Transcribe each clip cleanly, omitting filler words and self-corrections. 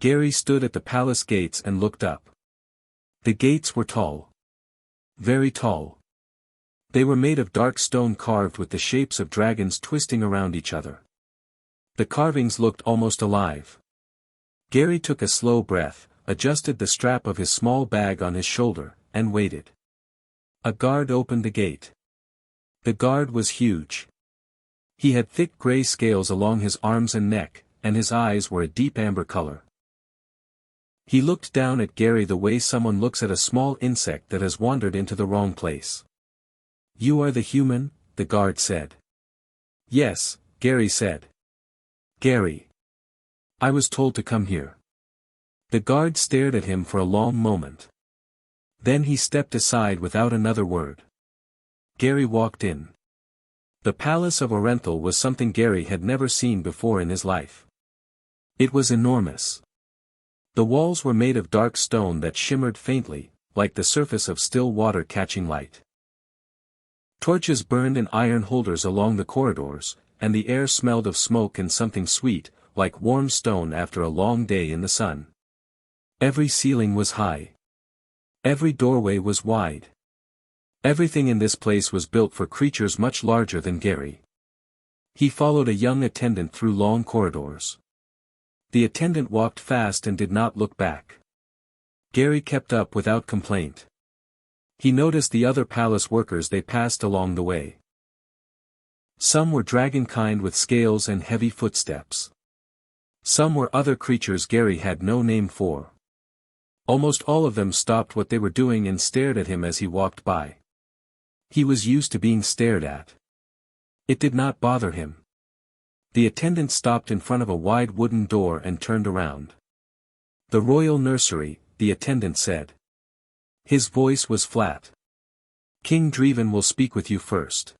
Gary stood at the palace gates and looked up. The gates were tall. Very tall. They were made of dark stone carved with the shapes of dragons twisting around each other. The carvings looked almost alive. Gary took a slow breath, adjusted the strap of his small bag on his shoulder, and waited. A guard opened the gate. The guard was huge. He had thick gray scales along his arms and neck, and his eyes were a deep amber color. He looked down at Gary the way someone looks at a small insect that has wandered into the wrong place. "You are the human?" the guard said. "Yes," Gary said. "Gary. I was told to come here." The guard stared at him for a long moment. Then he stepped aside without another word. Gary walked in. The palace of Aurenthal was something Gary had never seen before in his life. It was enormous. The walls were made of dark stone that shimmered faintly, like the surface of still water catching light. Torches burned in iron holders along the corridors, and the air smelled of smoke and something sweet, like warm stone after a long day in the sun. Every ceiling was high. Every doorway was wide. Everything in this place was built for creatures much larger than Gary. He followed a young attendant through long corridors. The attendant walked fast and did not look back. Gary kept up without complaint. He noticed the other palace workers they passed along the way. Some were dragon-kind with scales and heavy footsteps. Some were other creatures Gary had no name for. Almost all of them stopped what they were doing and stared at him as he walked by. He was used to being stared at. It did not bother him. The attendant stopped in front of a wide wooden door and turned around. "The royal nursery," the attendant said. His voice was flat. "King Dreven will speak with you first.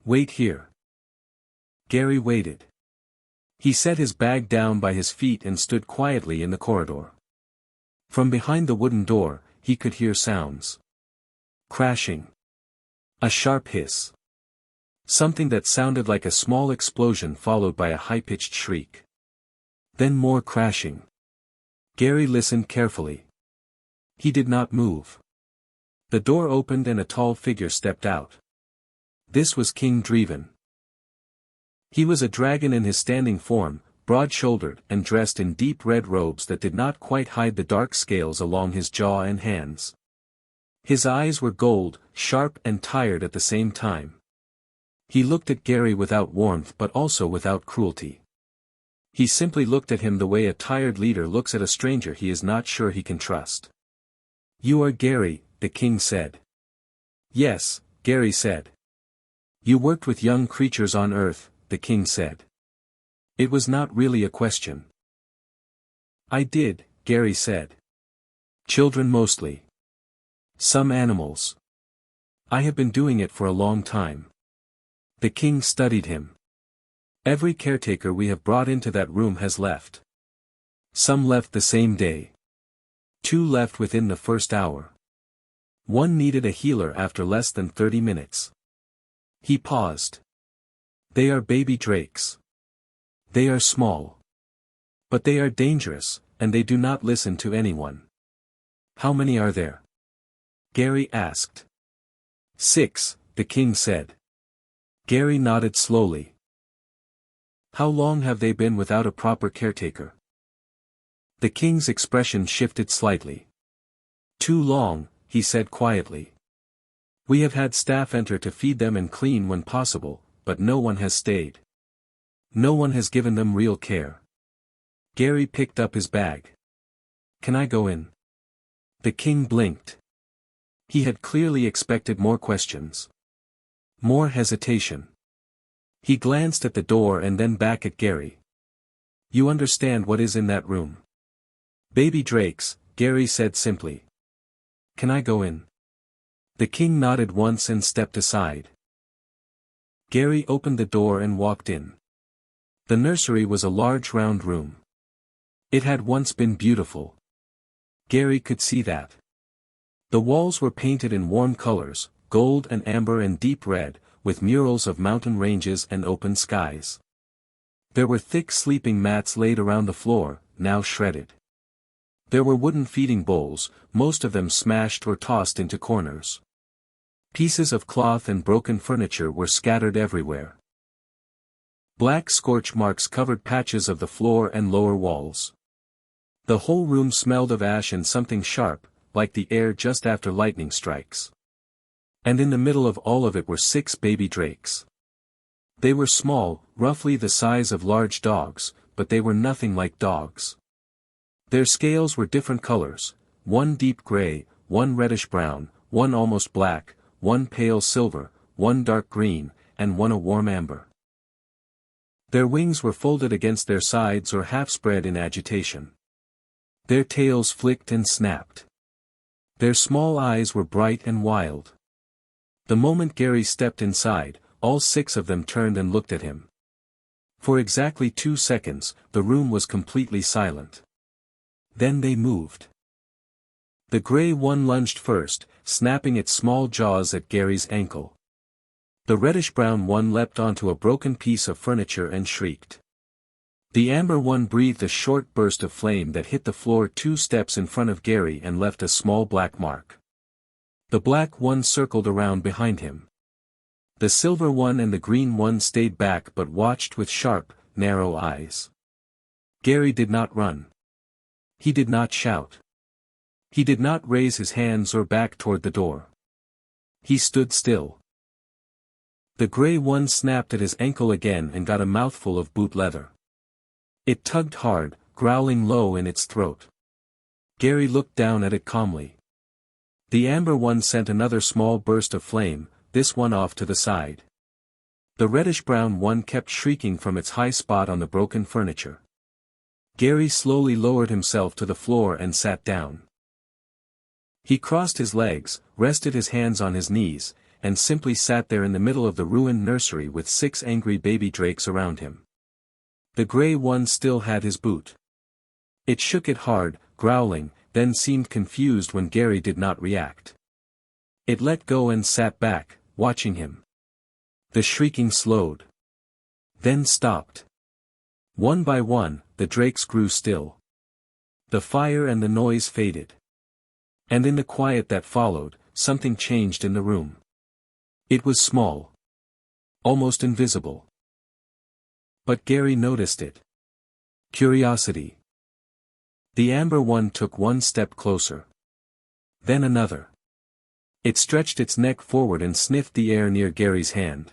Wait here." Gary waited. He set his bag down by his feet and stood quietly in the corridor. From behind the wooden door, he could hear sounds. Crashing. A sharp hiss. Something that sounded like a small explosion followed by a high-pitched shriek. Then more crashing. Gary listened carefully. He did not move. The door opened and a tall figure stepped out. This was King Dreven. He was a dragon in his standing form, broad-shouldered and dressed in deep red robes that did not quite hide the dark scales along his jaw and hands. His eyes were gold, sharp and tired at the same time. He looked at Gary without warmth but also without cruelty. He simply looked at him the way a tired leader looks at a stranger he is not sure he can trust. "You are Gary," the king said. "Yes," Gary said. "You worked with young creatures on Earth," the king said. It was not really a question. "I did," Gary said. "Children mostly. Some animals. I have been doing it for a long time." The king studied him. "Every caretaker we have brought into that room has left. Some left the same day. 2 left within the first hour. 1 needed a healer after less than 30 minutes. He paused. "They are baby drakes. They are small. But they are dangerous, and they do not listen to anyone." "How many are there?" Gary asked. 6, the king said. Gary nodded slowly. "How long have they been without a proper caretaker?" The king's expression shifted slightly. "Too long," he said quietly. "We have had staff enter to feed them and clean when possible, but no one has stayed. No one has given them real care." Gary picked up his bag. "Can I go in?" The king blinked. He had clearly expected more questions. More hesitation. He glanced at the door and then back at Gary. "You understand what is in that room?" "Baby drakes," Gary said simply. "Can I go in?" The king nodded once and stepped aside. Gary opened the door and walked in. The nursery was a large round room. It had once been beautiful. Gary could see that. The walls were painted in warm colors, gold and amber and deep red, with murals of mountain ranges and open skies. There were thick sleeping mats laid around the floor, now shredded. There were wooden feeding bowls, most of them smashed or tossed into corners. Pieces of cloth and broken furniture were scattered everywhere. Black scorch marks covered patches of the floor and lower walls. The whole room smelled of ash and something sharp, like the air just after lightning strikes. And in the middle of all of it were 6 baby drakes. They were small, roughly the size of large dogs, but they were nothing like dogs. Their scales were different colors, one deep gray, one reddish-brown, one almost black, one pale silver, one dark green, and one a warm amber. Their wings were folded against their sides or half spread in agitation. Their tails flicked and snapped. Their small eyes were bright and wild. The moment Gary stepped inside, all 6 of them turned and looked at him. For exactly 2 seconds, the room was completely silent. Then they moved. The gray one lunged first, snapping its small jaws at Gary's ankle. The reddish-brown one leapt onto a broken piece of furniture and shrieked. The amber one breathed a short burst of flame that hit the floor 2 steps in front of Gary and left a small black mark. The black one circled around behind him. The silver one and the green one stayed back but watched with sharp, narrow eyes. Gary did not run. He did not shout. He did not raise his hands or back toward the door. He stood still. The gray one snapped at his ankle again and got a mouthful of boot leather. It tugged hard, growling low in its throat. Gary looked down at it calmly. The amber one sent another small burst of flame, this one off to the side. The reddish-brown one kept shrieking from its high spot on the broken furniture. Gary slowly lowered himself to the floor and sat down. He crossed his legs, rested his hands on his knees, and simply sat there in the middle of the ruined nursery with 6 angry baby drakes around him. The gray one still had his boot. It shook it hard, growling, then seemed confused when Gary did not react. It let go and sat back, watching him. The shrieking slowed. Then stopped. One by one, the drakes grew still. The fire and the noise faded. And in the quiet that followed, something changed in the room. It was small. Almost invisible. But Gary noticed it. Curiosity. The amber one took 1 step closer. Then another. It stretched its neck forward and sniffed the air near Gary's hand.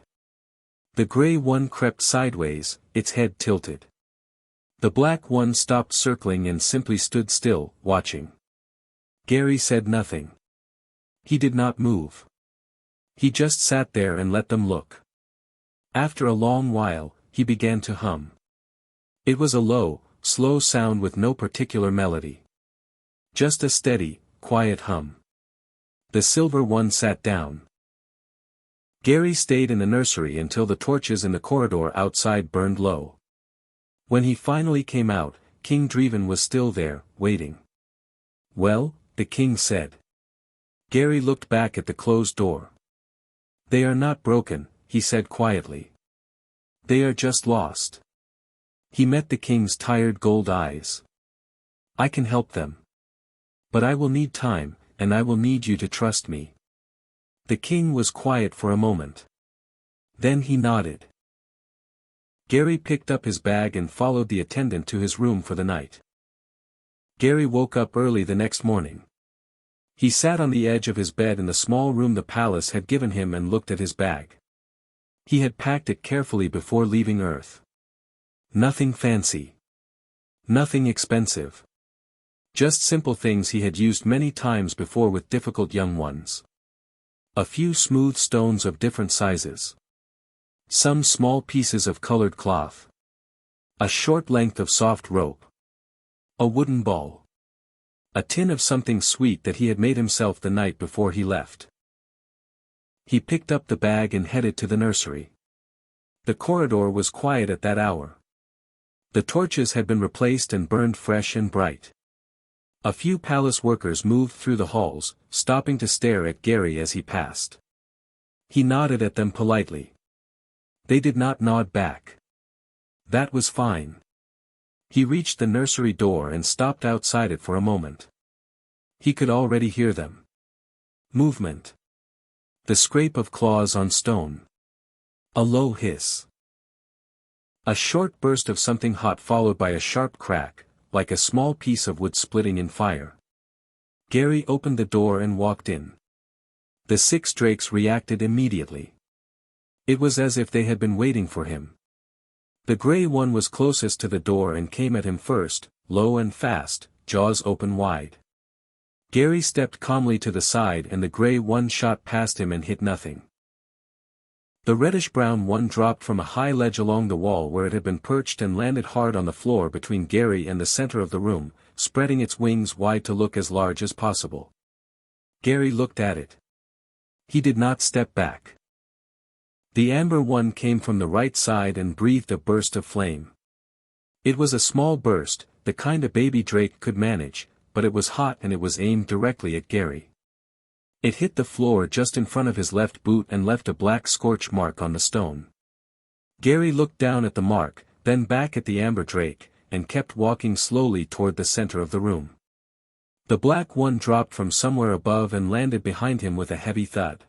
The gray one crept sideways, its head tilted. The black one stopped circling and simply stood still, watching. Gary said nothing. He did not move. He just sat there and let them look. After a long while, he began to hum. It was a low, slow sound with no particular melody. Just a steady, quiet hum. The silver one sat down. Gary stayed in the nursery until the torches in the corridor outside burned low. When he finally came out, King Dreven was still there, waiting. "Well," the king said. Gary looked back at the closed door. "They are not broken," he said quietly. "They are just lost." He met the king's tired gold eyes. "I can help them. But I will need time, and I will need you to trust me." The king was quiet for a moment. Then he nodded. Gary picked up his bag and followed the attendant to his room for the night. Gary woke up early the next morning. He sat on the edge of his bed in the small room the palace had given him and looked at his bag. He had packed it carefully before leaving Earth. Nothing fancy. Nothing expensive. Just simple things he had used many times before with difficult young ones. A few smooth stones of different sizes. Some small pieces of colored cloth. A short length of soft rope. A wooden ball. A tin of something sweet that he had made himself the night before he left. He picked up the bag and headed to the nursery. The corridor was quiet at that hour. The torches had been replaced and burned fresh and bright. A few palace workers moved through the halls, stopping to stare at Gary as he passed. He nodded at them politely. They did not nod back. That was fine. He reached the nursery door and stopped outside it for a moment. He could already hear them. Movement. The scrape of claws on stone. A low hiss. A short burst of something hot followed by a sharp crack, like a small piece of wood splitting in fire. Gary opened the door and walked in. The 6 drakes reacted immediately. It was as if they had been waiting for him. The gray one was closest to the door and came at him first, low and fast, jaws open wide. Gary stepped calmly to the side and the gray one shot past him and hit nothing. The reddish-brown one dropped from a high ledge along the wall where it had been perched and landed hard on the floor between Gary and the center of the room, spreading its wings wide to look as large as possible. Gary looked at it. He did not step back. The amber one came from the right side and breathed a burst of flame. It was a small burst, the kind a baby drake could manage, but it was hot and it was aimed directly at Gary. It hit the floor just in front of his left boot and left a black scorch mark on the stone. Gary looked down at the mark, then back at the amber drake, and kept walking slowly toward the center of the room. The black one dropped from somewhere above and landed behind him with a heavy thud.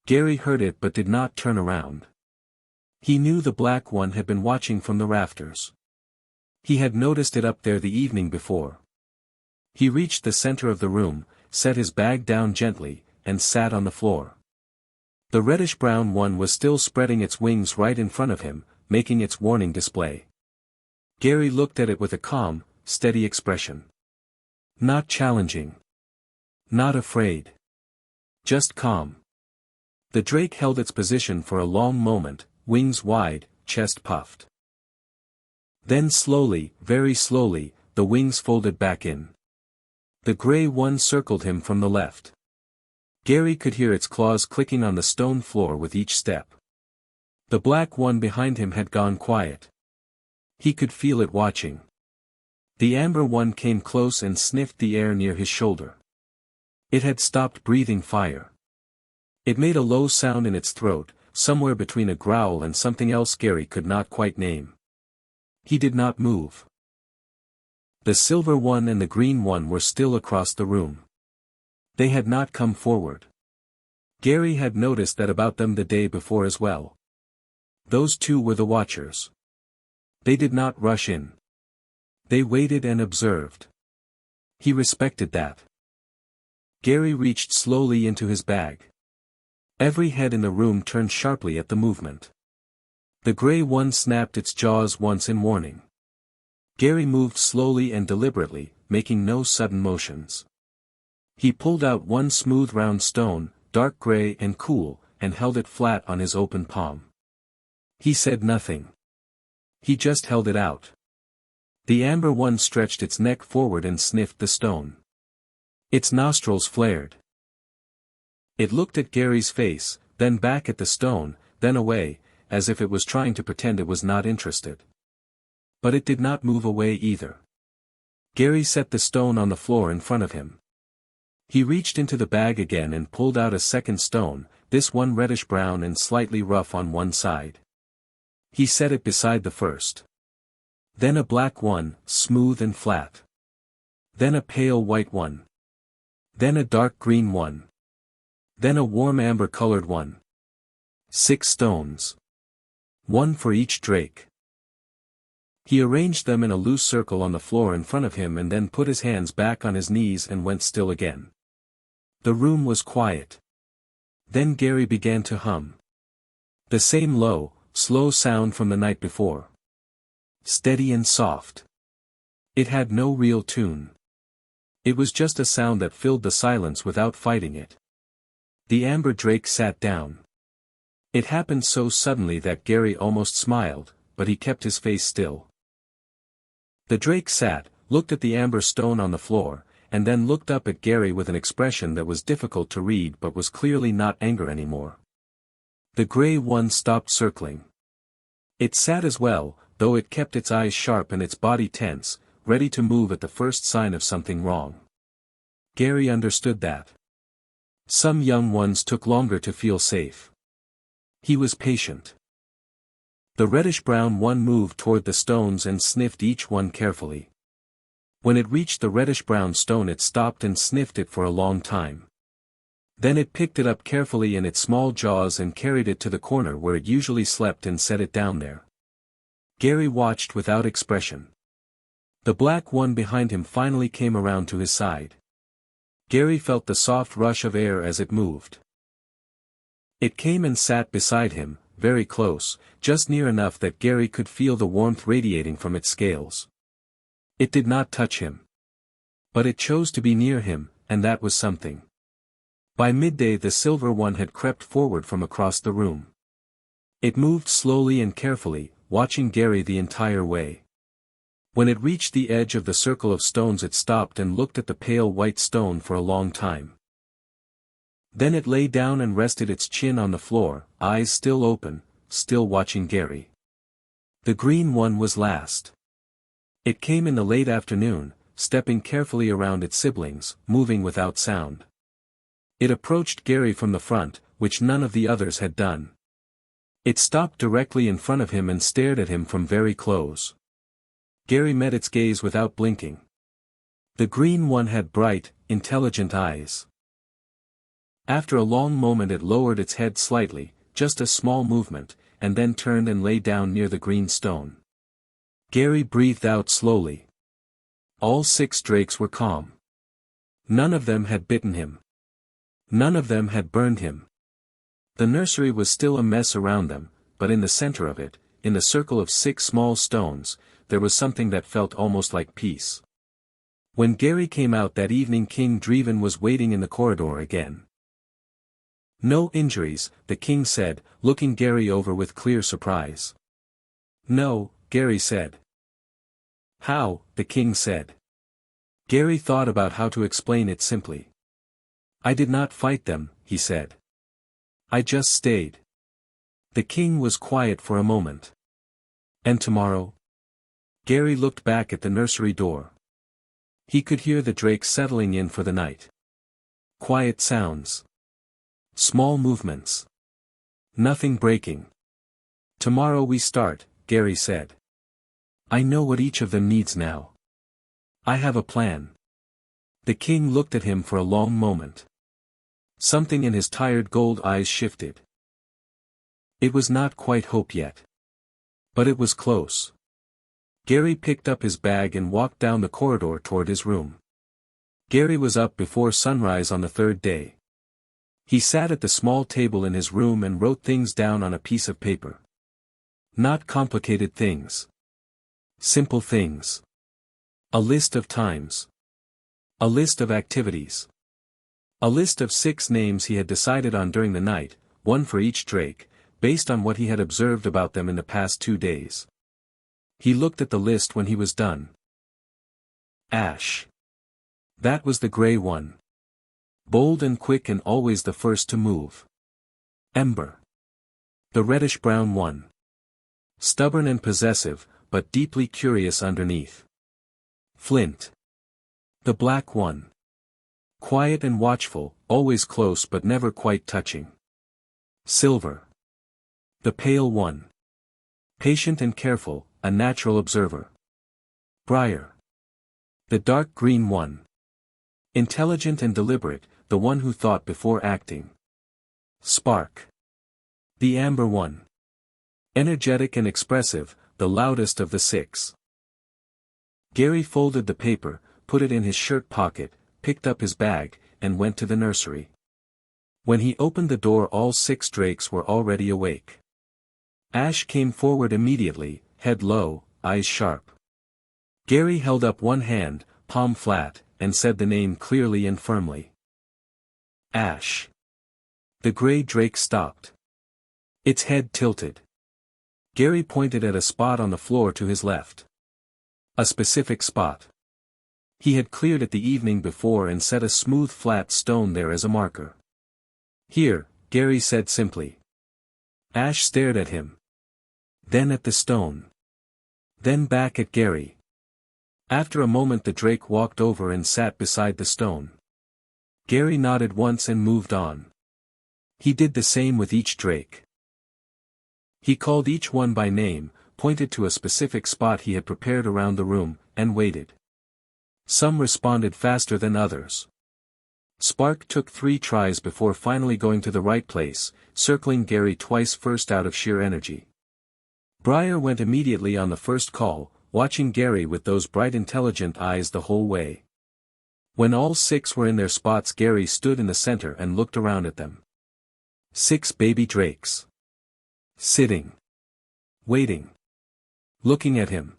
Gary heard it but did not turn around. He knew the black one had been watching from the rafters. He had noticed it up there the evening before. He reached the center of the room, set his bag down gently, and sat on the floor. The reddish-brown one was still spreading its wings right in front of him, making its warning display. Gary looked at it with a calm, steady expression. Not challenging. Not afraid. Just calm. The drake held its position for a long moment, wings wide, chest puffed. Then slowly, very slowly, the wings folded back in. The gray one circled him from the left. Gary could hear its claws clicking on the stone floor with each step. The black one behind him had gone quiet. He could feel it watching. The amber one came close and sniffed the air near his shoulder. It had stopped breathing fire. It made a low sound in its throat, somewhere between a growl and something else Gary could not quite name. He did not move. The silver one and the green one were still across the room. They had not come forward. Gary had noticed that about them the day before as well. Those two were the watchers. They did not rush in. They waited and observed. He respected that. Gary reached slowly into his bag. Every head in the room turned sharply at the movement. The gray one snapped its jaws once in warning. Gary moved slowly and deliberately, making no sudden motions. He pulled out one smooth round stone, dark gray and cool, and held it flat on his open palm. He said nothing. He just held it out. The amber one stretched its neck forward and sniffed the stone. Its nostrils flared. It looked at Gary's face, then back at the stone, then away, as if it was trying to pretend it was not interested. But it did not move away either. Gary set the stone on the floor in front of him. He reached into the bag again and pulled out a second stone, this one reddish-brown and slightly rough on one side. He set it beside the first. Then a black one, smooth and flat. Then a pale white one. Then a dark green one. Then a warm amber-colored one. 6 stones. 1 for each drake. He arranged them in a loose circle on the floor in front of him and then put his hands back on his knees and went still again. The room was quiet. Then Gary began to hum. The same low, slow sound from the night before. Steady and soft. It had no real tune. It was just a sound that filled the silence without fighting it. The amber drake sat down. It happened so suddenly that Gary almost smiled, but he kept his face still. The drake sat, looked at the amber stone on the floor, and then looked up at Gary with an expression that was difficult to read but was clearly not anger anymore. The gray one stopped circling. It sat as well, though it kept its eyes sharp and its body tense, ready to move at the first sign of something wrong. Gary understood that. Some young ones took longer to feel safe. He was patient. The reddish-brown one moved toward the stones and sniffed each one carefully. When it reached the reddish-brown stone it stopped and sniffed it for a long time. Then it picked it up carefully in its small jaws and carried it to the corner where it usually slept and set it down there. Gary watched without expression. The black one behind him finally came around to his side. Gary felt the soft rush of air as it moved. It came and sat beside him, very close, just near enough that Gary could feel the warmth radiating from its scales. It did not touch him. But it chose to be near him, and that was something. By midday the silver one had crept forward from across the room. It moved slowly and carefully, watching Gary the entire way. When it reached the edge of the circle of stones it stopped and looked at the pale white stone for a long time. Then it lay down and rested its chin on the floor, eyes still open, still watching Gary. The green one was last. It came in the late afternoon, stepping carefully around its siblings, moving without sound. It approached Gary from the front, which none of the others had done. It stopped directly in front of him and stared at him from very close. Gary met its gaze without blinking. The green one had bright, intelligent eyes. After a long moment it lowered its head slightly, just a small movement, and then turned and lay down near the green stone. Gary breathed out slowly. All 6 drakes were calm. None of them had bitten him. None of them had burned him. The nursery was still a mess around them, but in the center of it, in the circle of 6 small stones, there was something that felt almost like peace. When Gary came out that evening King Dreven was waiting in the corridor again. "No injuries," the king said, looking Gary over with clear surprise. "No," Gary said. "How?" the king said. Gary thought about how to explain it simply. "I did not fight them," he said. "I just stayed." The king was quiet for a moment. "And tomorrow?" Gary looked back at the nursery door. He could hear the drakes settling in for the night. Quiet sounds. Small movements. Nothing breaking. "Tomorrow we start," Gary said. "I know what each of them needs now. I have a plan." The king looked at him for a long moment. Something in his tired gold eyes shifted. It was not quite hope yet. But it was close. Gary picked up his bag and walked down the corridor toward his room. Gary was up before sunrise on the 3rd day. He sat at the small table in his room and wrote things down on a piece of paper. Not complicated things. Simple things. A list of times. A list of activities. A list of 6 names he had decided on during the night, 1 for each drake, based on what he had observed about them in the past 2 days. He looked at the list when he was done. Ash. That was the gray one. Bold and quick and always the first to move. Ember. The reddish-brown one. Stubborn and possessive, but deeply curious underneath. Flint. The black one. Quiet and watchful, always close but never quite touching. Silver. The pale one. Patient and careful, a natural observer. Briar. The dark green one. Intelligent and deliberate, the one who thought before acting. Spark. The amber one. Energetic and expressive, the loudest of the 6. Gary folded the paper, put it in his shirt pocket, picked up his bag, and went to the nursery. When he opened the door all 6 drakes were already awake. Ash came forward immediately, head low, eyes sharp. Gary held up one hand, palm flat, and said the name clearly and firmly. Ash. The gray drake stopped. Its head tilted. Gary pointed at a spot on the floor to his left. A specific spot. He had cleared it the evening before and set a smooth flat stone there as a marker. "Here," Gary said simply. Ash stared at him. Then at the stone. Then back at Gary. After a moment the drake walked over and sat beside the stone. Gary nodded once and moved on. He did the same with each drake. He called each one by name, pointed to a specific spot he had prepared around the room, and waited. Some responded faster than others. Spark took 3 tries before finally going to the right place, circling Gary twice first out of sheer energy. Briar went immediately on the first call, watching Gary with those bright intelligent eyes the whole way. When all 6 were in their spots, Gary stood in the center and looked around at them. 6 baby drakes. Sitting. Waiting. Looking at him.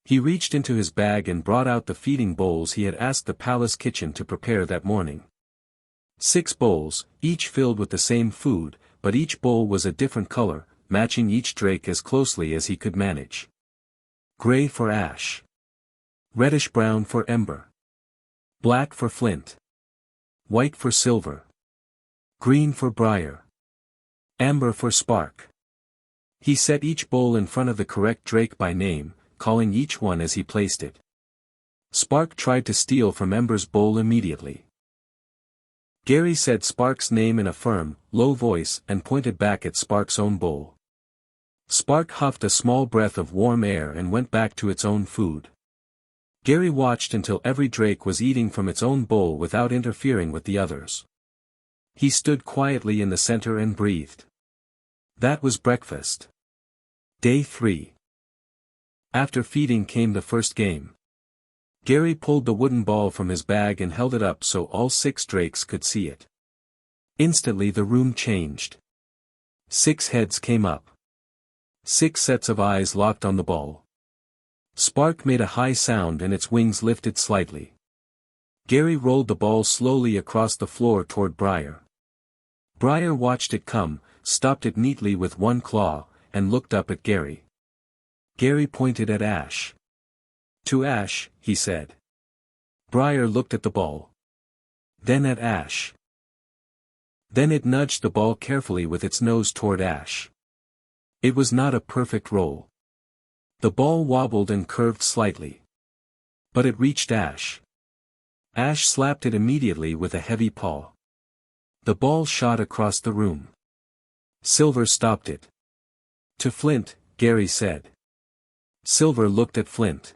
He reached into his bag and brought out the feeding bowls he had asked the palace kitchen to prepare that morning. 6 bowls, each filled with the same food, but each bowl was a different color, matching each drake as closely as he could manage. Gray for Ash. Reddish-brown for Ember. Black for Flint. White for Silver. Green for Briar. Amber for Spark. He set each bowl in front of the correct drake by name, calling each one as he placed it. Spark tried to steal from Ember's bowl immediately. Gary said Spark's name in a firm, low voice and pointed back at Spark's own bowl. Spark huffed a small breath of warm air and went back to its own food. Gary watched until every drake was eating from its own bowl without interfering with the others. He stood quietly in the center and breathed. That was breakfast. Day 3. After feeding came the first game. Gary pulled the wooden ball from his bag and held it up so all 6 drakes could see it. Instantly the room changed. 6 heads came up. 6 sets of eyes locked on the ball. Spark made a high sound and its wings lifted slightly. Gary rolled the ball slowly across the floor toward Briar. Briar watched it come, stopped it neatly with one claw, and looked up at Gary. Gary pointed at Ash. To Ash, he said. Briar looked at the ball. Then at Ash. Then it nudged the ball carefully with its nose toward Ash. It was not a perfect roll. The ball wobbled and curved slightly. But it reached Ash. Ash slapped it immediately with a heavy paw. The ball shot across the room. Silver stopped it. To Flint, Gary said. Silver looked at Flint.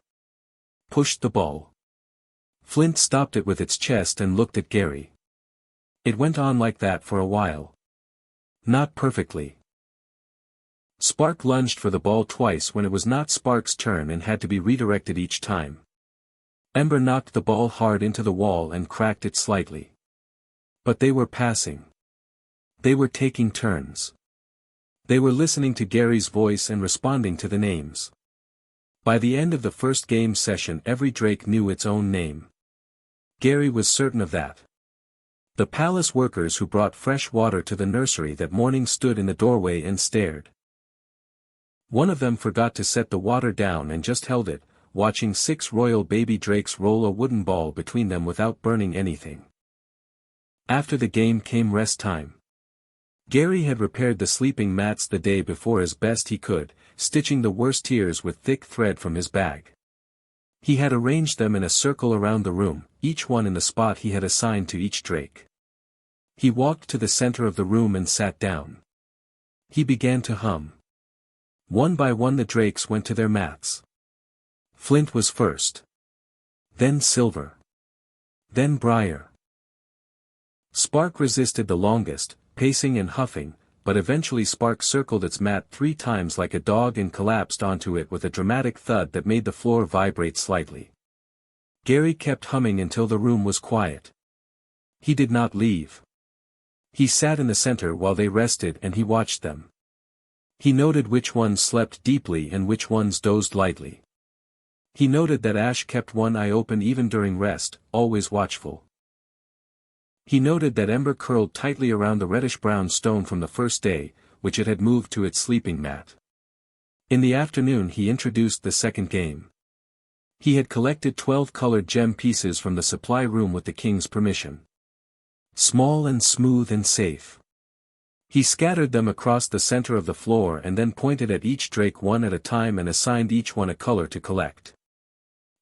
Pushed the ball. Flint stopped it with its chest and looked at Gary. It went on like that for a while. Not perfectly. Spark lunged for the ball twice when it was not Spark's turn and had to be redirected each time. Ember knocked the ball hard into the wall and cracked it slightly. But they were passing. They were taking turns. They were listening to Gary's voice and responding to the names. By the end of the first game session every drake knew its own name. Gary was certain of that. The palace workers who brought fresh water to the nursery that morning stood in the doorway and stared. One of them forgot to set the water down and just held it, watching 6 royal baby drakes roll a wooden ball between them without burning anything. After the game came rest time. Gary had repaired the sleeping mats the day before as best he could, stitching the worst tiers with thick thread from his bag. He had arranged them in a circle around the room, each one in the spot he had assigned to each drake. He walked to the center of the room and sat down. He began to hum. One by one the drakes went to their mats. Flint was first. Then Silver. Then Briar. Spark resisted the longest, pacing and huffing, but eventually Spark circled its mat 3 times like a dog and collapsed onto it with a dramatic thud that made the floor vibrate slightly. Gary kept humming until the room was quiet. He did not leave. He sat in the center while they rested and he watched them. He noted which ones slept deeply and which ones dozed lightly. He noted that Ash kept one eye open even during rest, always watchful. He noted that Ember curled tightly around the reddish-brown stone from the first day, which it had moved to its sleeping mat. In the afternoon he introduced the second game. He had collected 12 colored gem pieces from the supply room with the king's permission. Small and smooth and safe. He scattered them across the center of the floor and then pointed at each drake one at a time and assigned each one a color to collect.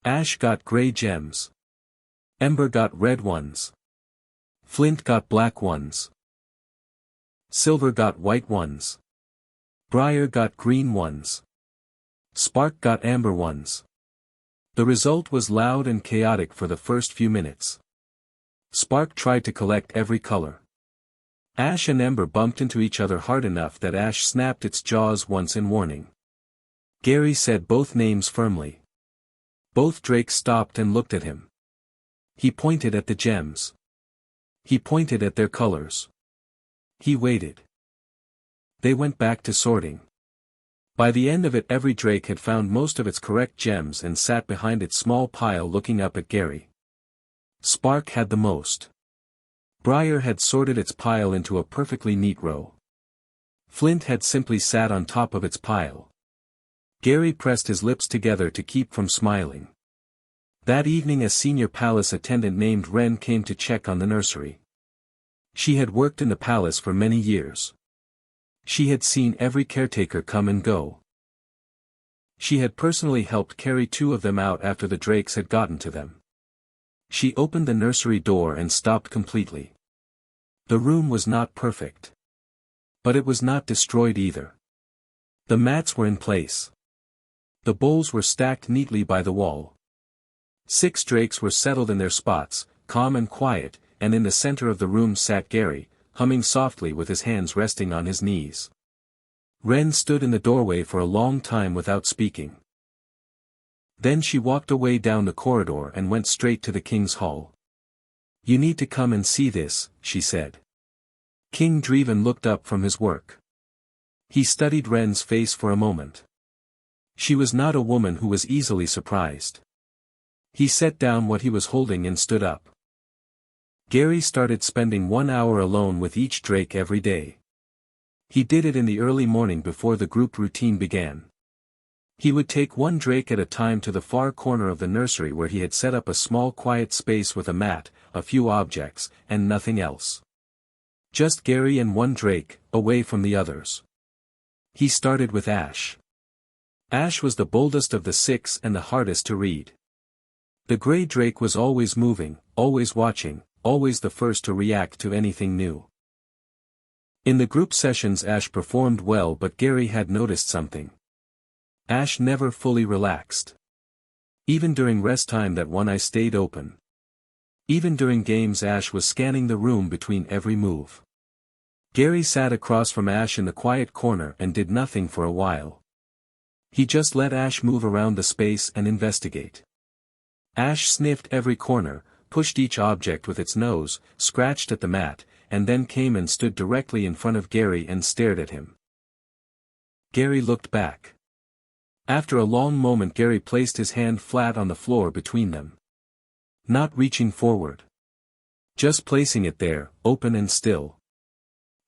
Ash got gray gems. Ember got red ones. Flint got black ones. Silver got white ones. Briar got green ones. Spark got amber ones. The result was loud and chaotic for the first few minutes. Spark tried to collect every color. Ash and Ember bumped into each other hard enough that Ash snapped its jaws once in warning. Gary said both names firmly. Both drakes stopped and looked at him. He pointed at the gems. He pointed at their colors. He waited. They went back to sorting. By the end of it, every drake had found most of its correct gems and sat behind its small pile looking up at Gary. Spark had the most. Briar had sorted its pile into a perfectly neat row. Flint had simply sat on top of its pile. Gary pressed his lips together to keep from smiling. That evening a senior palace attendant named Wren came to check on the nursery. She had worked in the palace for many years. She had seen every caretaker come and go. She had personally helped carry 2 of them out after the drakes had gotten to them. She opened the nursery door and stopped completely. The room was not perfect. But it was not destroyed either. The mats were in place. The bowls were stacked neatly by the wall. 6 drakes were settled in their spots, calm and quiet, and in the center of the room sat Gary, humming softly with his hands resting on his knees. Wren stood in the doorway for a long time without speaking. Then she walked away down the corridor and went straight to the king's hall. "You need to come and see this," she said. King Dreven looked up from his work. He studied Wren's face for a moment. She was not a woman who was easily surprised. He set down what he was holding and stood up. Gary started spending 1 hour alone with each drake every day. He did it in the early morning before the group routine began. He would take 1 drake at a time to the far corner of the nursery where he had set up a small quiet space with a mat, a few objects, and nothing else. Just Gary and 1 drake, away from the others. He started with Ash. Ash was the boldest of the 6 and the hardest to read. The gray drake was always moving, always watching, always the first to react to anything new. In the group sessions Ash performed well, but Gary had noticed something. Ash never fully relaxed. Even during rest time that one eye stayed open. Even during games Ash was scanning the room between every move. Gary sat across from Ash in the quiet corner and did nothing for a while. He just let Ash move around the space and investigate. Ash sniffed every corner, pushed each object with its nose, scratched at the mat, and then came and stood directly in front of Gary and stared at him. Gary looked back. After a long moment Gary placed his hand flat on the floor between them. Not reaching forward. Just placing it there, open and still.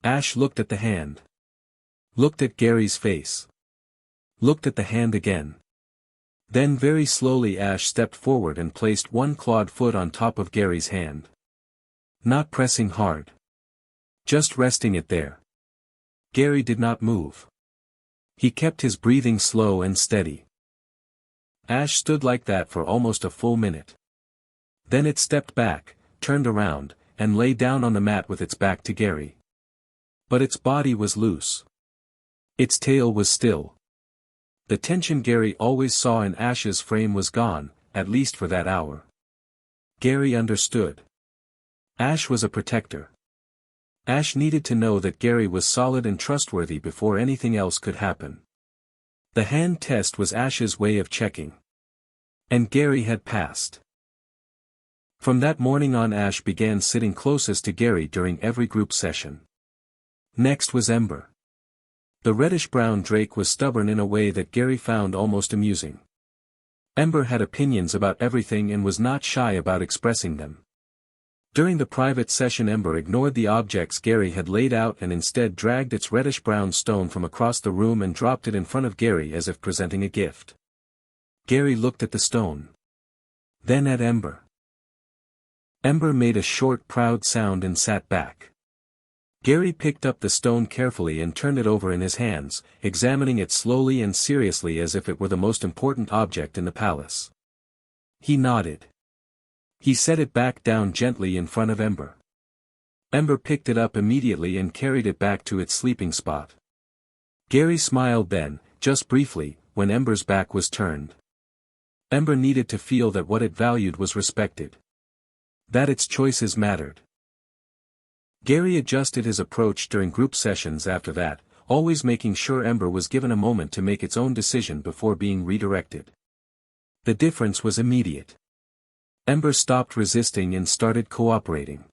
Ash looked at the hand. Looked at Gary's face. Looked at the hand again. Then very slowly Ash stepped forward and placed 1 clawed foot on top of Gary's hand. Not pressing hard. Just resting it there. Gary did not move. He kept his breathing slow and steady. Ash stood like that for almost a full minute. Then it stepped back, turned around, and lay down on the mat with its back to Gary. But its body was loose. Its tail was still. The tension Gary always saw in Ash's frame was gone, at least for that hour. Gary understood. Ash was a protector. Ash needed to know that Gary was solid and trustworthy before anything else could happen. The hand test was Ash's way of checking. And Gary had passed. From that morning on Ash began sitting closest to Gary during every group session. Next was Ember. The reddish-brown drake was stubborn in a way that Gary found almost amusing. Ember had opinions about everything and was not shy about expressing them. During the private session Ember ignored the objects Gary had laid out and instead dragged its reddish-brown stone from across the room and dropped it in front of Gary as if presenting a gift. Gary looked at the stone. Then at Ember. Ember made a short proud sound and sat back. Gary picked up the stone carefully and turned it over in his hands, examining it slowly and seriously as if it were the most important object in the palace. He nodded. He set it back down gently in front of Ember. Ember picked it up immediately and carried it back to its sleeping spot. Gary smiled then, just briefly, when Ember's back was turned. Ember needed to feel that what it valued was respected. That its choices mattered. Gary adjusted his approach during group sessions after that, always making sure Ember was given a moment to make its own decision before being redirected. The difference was immediate. Ember stopped resisting and started cooperating.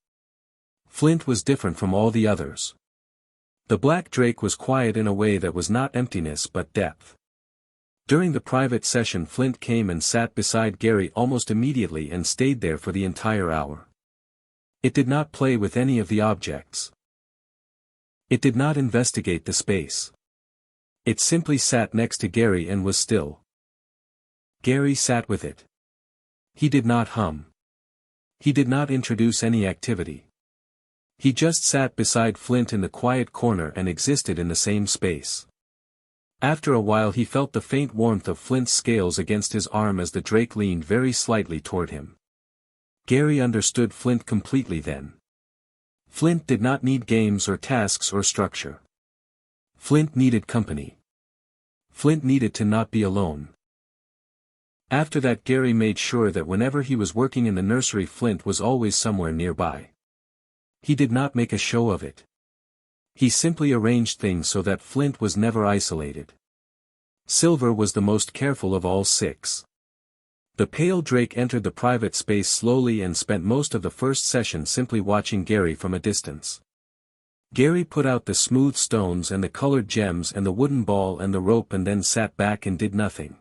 Flint was different from all the others. The Black Drake was quiet in a way that was not emptiness but depth. During the private session, Flint came and sat beside Gary almost immediately and stayed there for the entire hour. It did not play with any of the objects. It did not investigate the space. It simply sat next to Gary and was still. Gary sat with it. He did not hum. He did not introduce any activity. He just sat beside Flint in the quiet corner and existed in the same space. After a while he felt the faint warmth of Flint's scales against his arm as the Drake leaned very slightly toward him. Gary understood Flint completely then. Flint did not need games or tasks or structure. Flint needed company. Flint needed to not be alone. After that, Gary made sure that whenever he was working in the nursery, Flint was always somewhere nearby. He did not make a show of it. He simply arranged things so that Flint was never isolated. Silver was the most careful of all six. The pale Drake entered the private space slowly and spent most of the first session simply watching Gary from a distance. Gary put out the smooth stones and the colored gems and the wooden ball and the rope and then sat back and did nothing.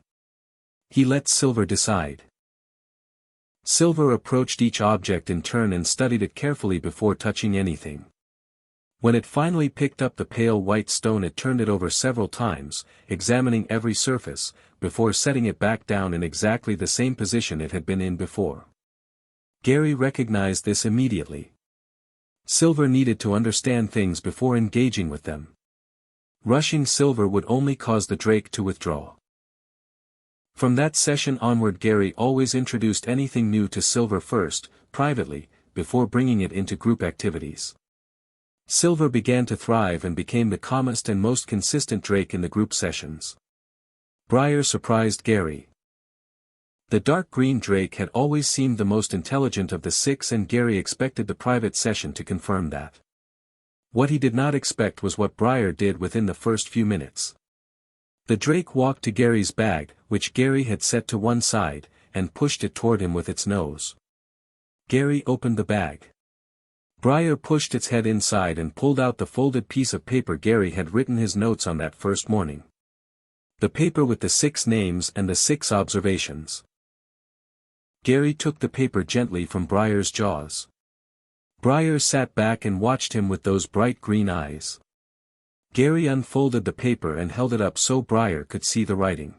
He let Silver decide. Silver approached each object in turn and studied it carefully before touching anything. When it finally picked up the pale white stone, it turned it over several times, examining every surface, before setting it back down in exactly the same position it had been in before. Gary recognized this immediately. Silver needed to understand things before engaging with them. Rushing Silver would only cause the Drake to withdraw. From that session onward, Gary always introduced anything new to Silver first, privately, before bringing it into group activities. Silver began to thrive and became the calmest and most consistent Drake in the group sessions. Briar surprised Gary. The dark green Drake had always seemed the most intelligent of the six, and Gary expected the private session to confirm that. What he did not expect was what Briar did within the first few minutes. The Drake walked to Gary's bag, which Gary had set to one side, and pushed it toward him with its nose. Gary opened the bag. Briar pushed its head inside and pulled out the folded piece of paper Gary had written his notes on that first morning. The paper with the 6 names and the 6 observations. Gary took the paper gently from Briar's jaws. Briar sat back and watched him with those bright green eyes. Gary unfolded the paper and held it up so Briar could see the writing.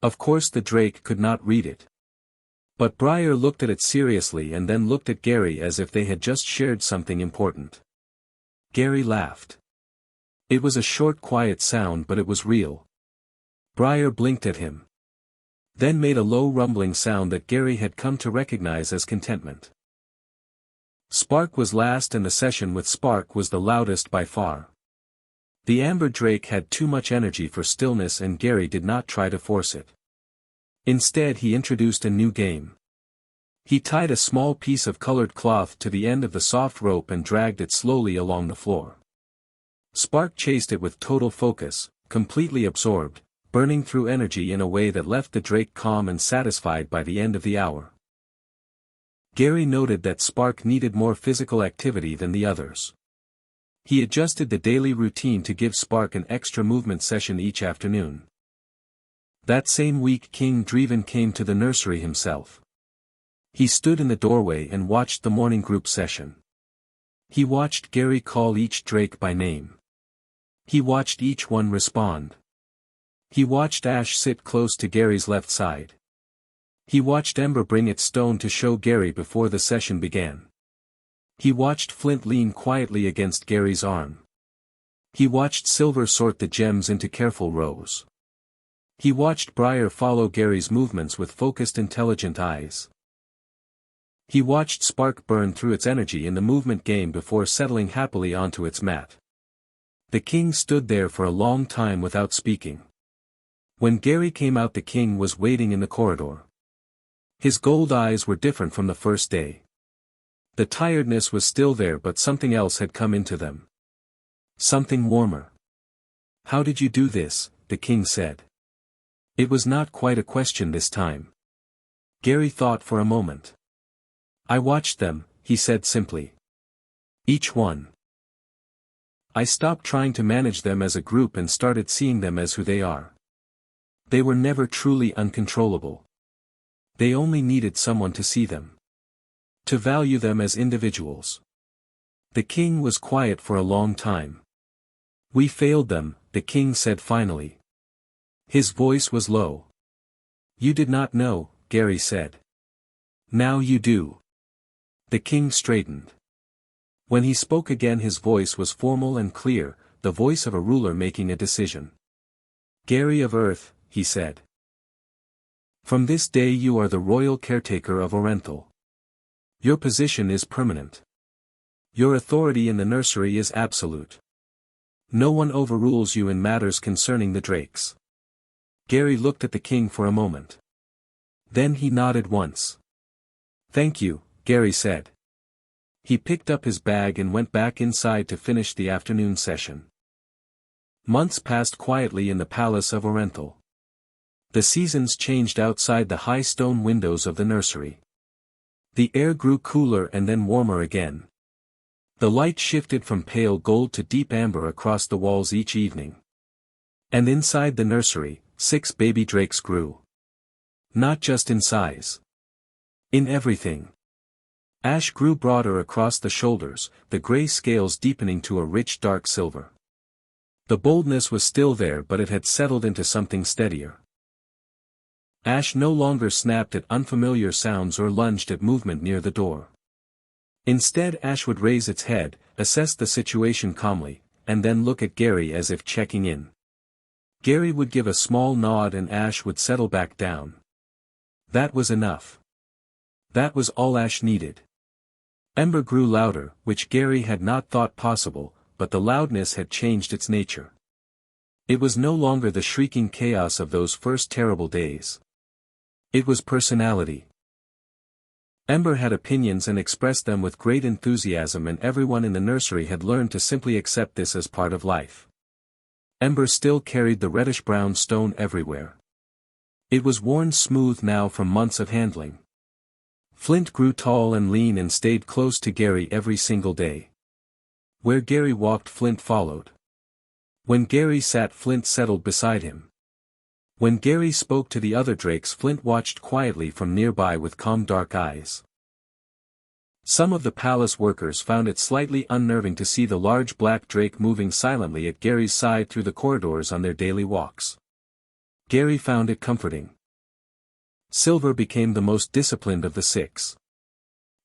Of course the Drake could not read it. But Briar looked at it seriously and then looked at Gary as if they had just shared something important. Gary laughed. It was a short, quiet sound, but it was real. Briar blinked at him. Then made a low rumbling sound that Gary had come to recognize as contentment. Spark was last, and the session with Spark was the loudest by far. The Amber Drake had too much energy for stillness, and Gary did not try to force it. Instead, he introduced a new game. He tied a small piece of colored cloth to the end of the soft rope and dragged it slowly along the floor. Spark chased it with total focus, completely absorbed, burning through energy in a way that left the Drake calm and satisfied by the end of the hour. Gary noted that Spark needed more physical activity than the others. He adjusted the daily routine to give Spark an extra movement session each afternoon. That same week, King Dreven came to the nursery himself. He stood in the doorway and watched the morning group session. He watched Gary call each Drake by name. He watched each one respond. He watched Ash sit close to Gary's left side. He watched Ember bring its stone to show Gary before the session began. He watched Flint lean quietly against Gary's arm. He watched Silver sort the gems into careful rows. He watched Briar follow Gary's movements with focused, intelligent eyes. He watched Spark burn through its energy in the movement game before settling happily onto its mat. The king stood there for a long time without speaking. When Gary came out, the king was waiting in the corridor. His gold eyes were different from the first day. The tiredness was still there, but something else had come into them. Something warmer. "How did you do this?" the king said. It was not quite a question this time. Gary thought for a moment. "I watched them," he said simply. "Each one. I stopped trying to manage them as a group and started seeing them as who they are. They were never truly uncontrollable. They only needed someone to see them. To value them as individuals." The king was quiet for a long time. "We failed them," the king said finally. His voice was low. "You did not know," Gary said. "Now you do." The king straightened. When he spoke again, his voice was formal and clear, the voice of a ruler making a decision. "Gary of Earth," he said. "From this day you are the royal caretaker of Aurenthal. Your position is permanent. Your authority in the nursery is absolute. No one overrules you in matters concerning the drakes." Gary looked at the king for a moment. Then he nodded once. "Thank you," Gary said. He picked up his bag and went back inside to finish the afternoon session. Months passed quietly in the palace of Aurenthal. The seasons changed outside the high stone windows of the nursery. The air grew cooler and then warmer again. The light shifted from pale gold to deep amber across the walls each evening. And inside the nursery, 6 baby drakes grew. Not just in size. In everything. Ash grew broader across the shoulders, the gray scales deepening to a rich dark silver. The boldness was still there, but it had settled into something steadier. Ash no longer snapped at unfamiliar sounds or lunged at movement near the door. Instead, Ash would raise its head, assess the situation calmly, and then look at Gary as if checking in. Gary would give a small nod and Ash would settle back down. That was enough. That was all Ash needed. Ember grew louder, which Gary had not thought possible, but the loudness had changed its nature. It was no longer the shrieking chaos of those first terrible days. It was personality. Ember had opinions and expressed them with great enthusiasm, and everyone in the nursery had learned to simply accept this as part of life. Ember still carried the reddish-brown stone everywhere. It was worn smooth now from months of handling. Flint grew tall and lean and stayed close to Gary every single day. Where Gary walked, Flint followed. When Gary sat, Flint settled beside him. When Gary spoke to the other drakes, Flint watched quietly from nearby with calm dark eyes. Some of the palace workers found it slightly unnerving to see the large black drake moving silently at Gary's side through the corridors on their daily walks. Gary found it comforting. Silver became the most disciplined of the 6.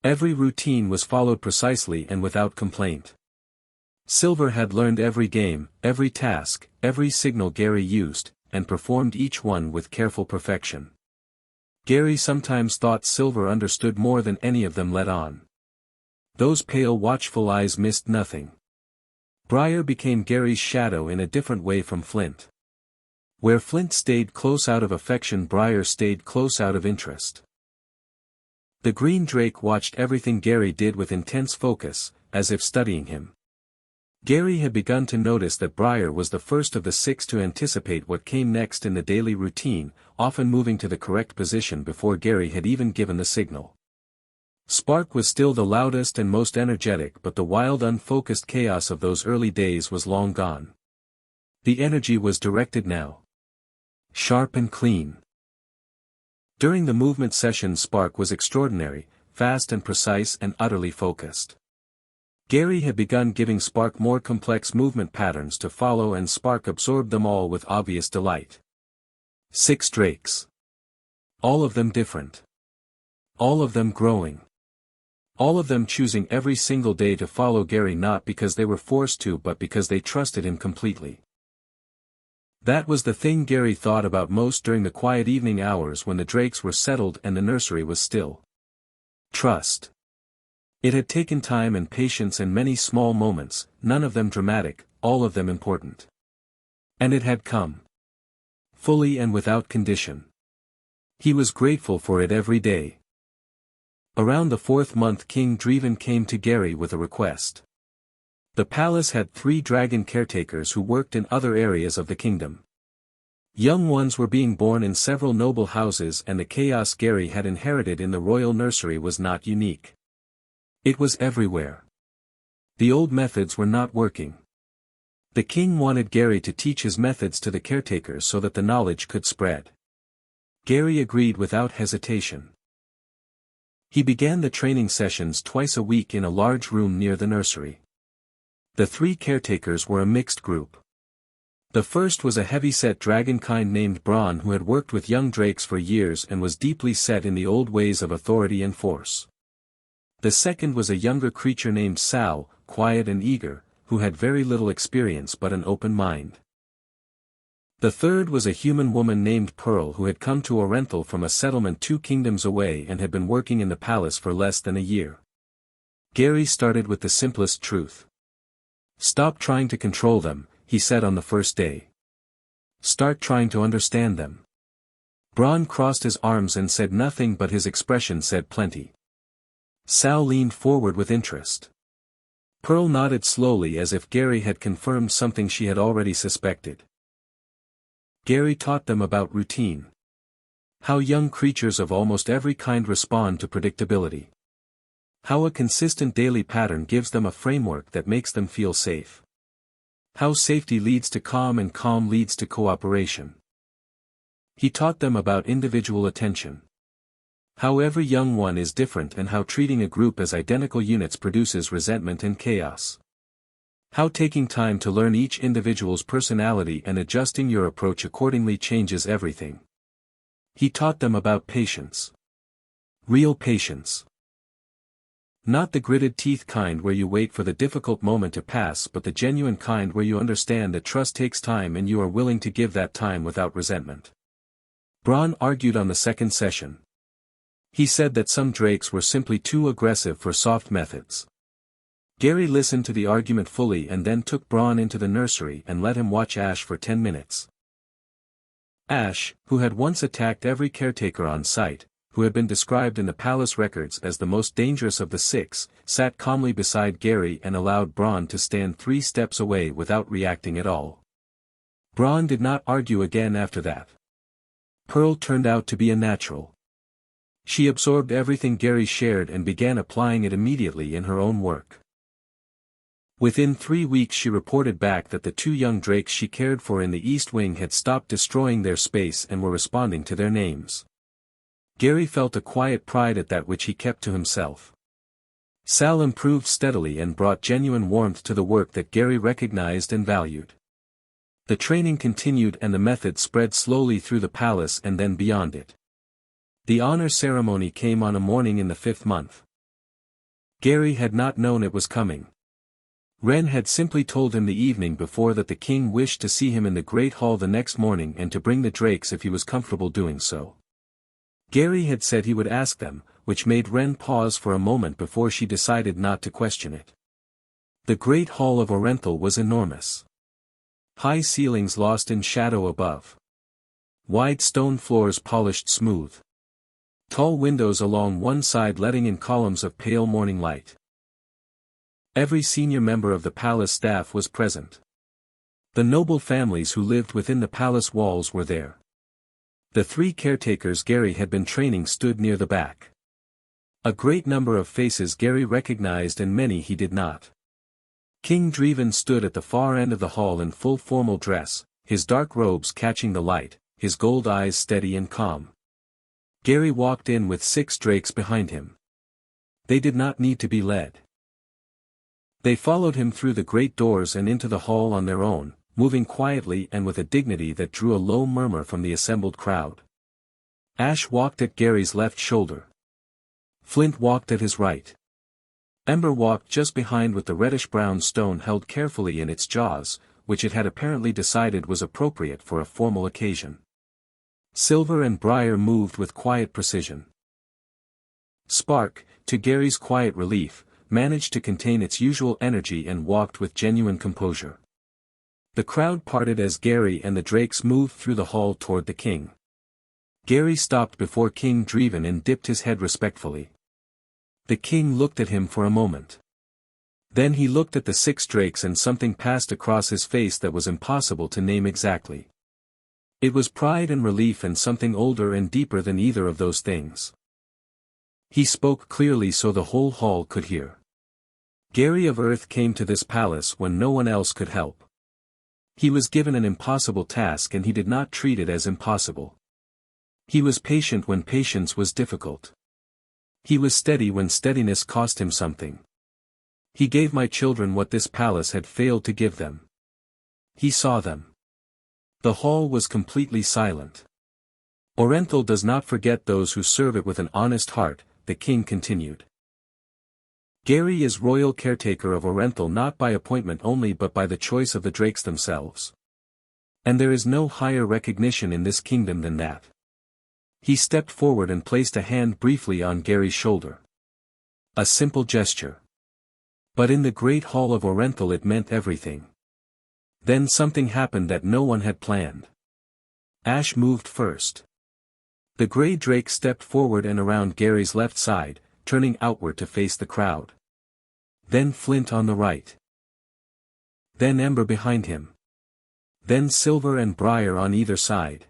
Every routine was followed precisely and without complaint. Silver had learned every game, every task, every signal Gary used, and performed each one with careful perfection. Gary sometimes thought Silver understood more than any of them let on. Those pale watchful eyes missed nothing. Briar became Gary's shadow in a different way from Flint. Where Flint stayed close out of affection, Briar stayed close out of interest. The green drake watched everything Gary did with intense focus, as if studying him. Gary had begun to notice that Briar was the first of the 6 to anticipate what came next in the daily routine, often moving to the correct position before Gary had even given the signal. Spark was still the loudest and most energetic, but the wild, unfocused chaos of those early days was long gone. The energy was directed now. Sharp and clean. During the movement session, Spark was extraordinary, fast and precise and utterly focused. Gary had begun giving Spark more complex movement patterns to follow, and Spark absorbed them all with obvious delight. 6 drakes. All of them different. All of them growing. All of them choosing every single day to follow Gary, not because they were forced to, but because they trusted him completely. That was the thing Gary thought about most during the quiet evening hours when the drakes were settled and the nursery was still. Trust. It had taken time and patience and many small moments, none of them dramatic, all of them important. And it had come. Fully and without condition. He was grateful for it every day. Around the 4th month King Dreven came to Gary with a request. The palace had 3 dragon caretakers who worked in other areas of the kingdom. Young ones were being born in several noble houses, and the chaos Gary had inherited in the royal nursery was not unique. It was everywhere. The old methods were not working. The king wanted Gary to teach his methods to the caretakers so that the knowledge could spread. Gary agreed without hesitation. He began the training sessions twice a week in a large room near the nursery. The 3 caretakers were a mixed group. The first was a heavy-set dragonkind named Braun who had worked with young drakes for years and was deeply set in the old ways of authority and force. The second was a younger creature named Sal, quiet and eager, who had very little experience but an open mind. The third was a human woman named Pearl who had come to Aurenthal from a settlement 2 kingdoms away and had been working in the palace for less than a year. Gary started with the simplest truth. Stop trying to control them, he said on the first day. Start trying to understand them. Braun crossed his arms and said nothing, but his expression said plenty. Sal leaned forward with interest. Pearl nodded slowly as if Gary had confirmed something she had already suspected. Gary taught them about routine. How young creatures of almost every kind respond to predictability. How a consistent daily pattern gives them a framework that makes them feel safe. How safety leads to calm and calm leads to cooperation. He taught them about individual attention. How every young one is different and how treating a group as identical units produces resentment and chaos. How taking time to learn each individual's personality and adjusting your approach accordingly changes everything. He taught them about patience. Real patience. Not the gritted teeth kind where you wait for the difficult moment to pass, but the genuine kind where you understand that trust takes time and you are willing to give that time without resentment. Braun argued on the second session. He said that some drakes were simply too aggressive for soft methods. Gary listened to the argument fully and then took Braun into the nursery and let him watch Ash for 10 minutes. Ash, who had once attacked every caretaker on sight, who had been described in the palace records as the most dangerous of the 6, sat calmly beside Gary and allowed Braun to stand 3 steps away without reacting at all. Braun did not argue again after that. Pearl turned out to be a natural. She absorbed everything Gary shared and began applying it immediately in her own work. Within 3 weeks she reported back that the 2 young drakes she cared for in the East Wing had stopped destroying their space and were responding to their names. Gary felt a quiet pride at that which he kept to himself. Sal improved steadily and brought genuine warmth to the work that Gary recognized and valued. The training continued and the method spread slowly through the palace and then beyond it. The honor ceremony came on a morning in the 5th month. Gary had not known it was coming. Ren had simply told him the evening before that the king wished to see him in the great hall the next morning and to bring the drakes if he was comfortable doing so. Gary had said he would ask them, which made Ren pause for a moment before she decided not to question it. The great hall of Aurenthal was enormous. High ceilings lost in shadow above. Wide stone floors polished smooth. Tall windows along one side letting in columns of pale morning light. Every senior member of the palace staff was present. The noble families who lived within the palace walls were there. The 3 caretakers Gary had been training stood near the back. A great number of faces Gary recognized and many he did not. King Dreven stood at the far end of the hall in full formal dress, his dark robes catching the light, his gold eyes steady and calm. Gary walked in with 6 drakes behind him. They did not need to be led. They followed him through the great doors and into the hall on their own, moving quietly and with a dignity that drew a low murmur from the assembled crowd. Ash walked at Gary's left shoulder. Flint walked at his right. Ember walked just behind with the reddish-brown stone held carefully in its jaws, which it had apparently decided was appropriate for a formal occasion. Silver and Briar moved with quiet precision. Spark, to Gary's quiet relief, managed to contain its usual energy and walked with genuine composure. The crowd parted as Gary and the drakes moved through the hall toward the king. Gary stopped before King Dreven and dipped his head respectfully. The king looked at him for a moment. Then he looked at the 6 drakes and something passed across his face that was impossible to name exactly. It was pride and relief and something older and deeper than either of those things. He spoke clearly so the whole hall could hear. Gary of Earth came to this palace when no one else could help. He was given an impossible task and he did not treat it as impossible. He was patient when patience was difficult. He was steady when steadiness cost him something. He gave my children what this palace had failed to give them. He saw them. The hall was completely silent. Aurenthal does not forget those who serve it with an honest heart, the king continued. Gary is royal caretaker of Aurenthal not by appointment only but by the choice of the drakes themselves. And there is no higher recognition in this kingdom than that. He stepped forward and placed a hand briefly on Gary's shoulder. A simple gesture. But in the great hall of Aurenthal it meant everything. Then something happened that no one had planned. Ash moved first. The grey drake stepped forward and around Gary's left side, turning outward to face the crowd. Then Flint on the right. Then Ember behind him. Then Silver and Briar on either side.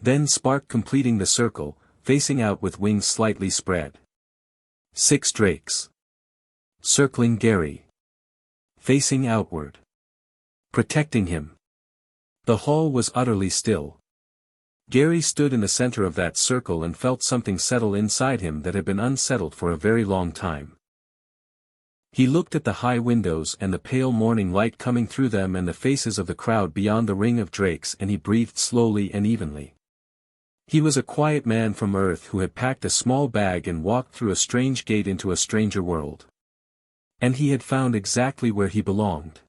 Then Spark completing the circle, facing out with wings slightly spread. 6 drakes. Circling Gary. Facing outward. Protecting him. The hall was utterly still. Gary stood in the center of that circle and felt something settle inside him that had been unsettled for a very long time. He looked at the high windows and the pale morning light coming through them and the faces of the crowd beyond the ring of drakes and he breathed slowly and evenly. He was a quiet man from Earth who had packed a small bag and walked through a strange gate into a stranger world. And he had found exactly where he belonged.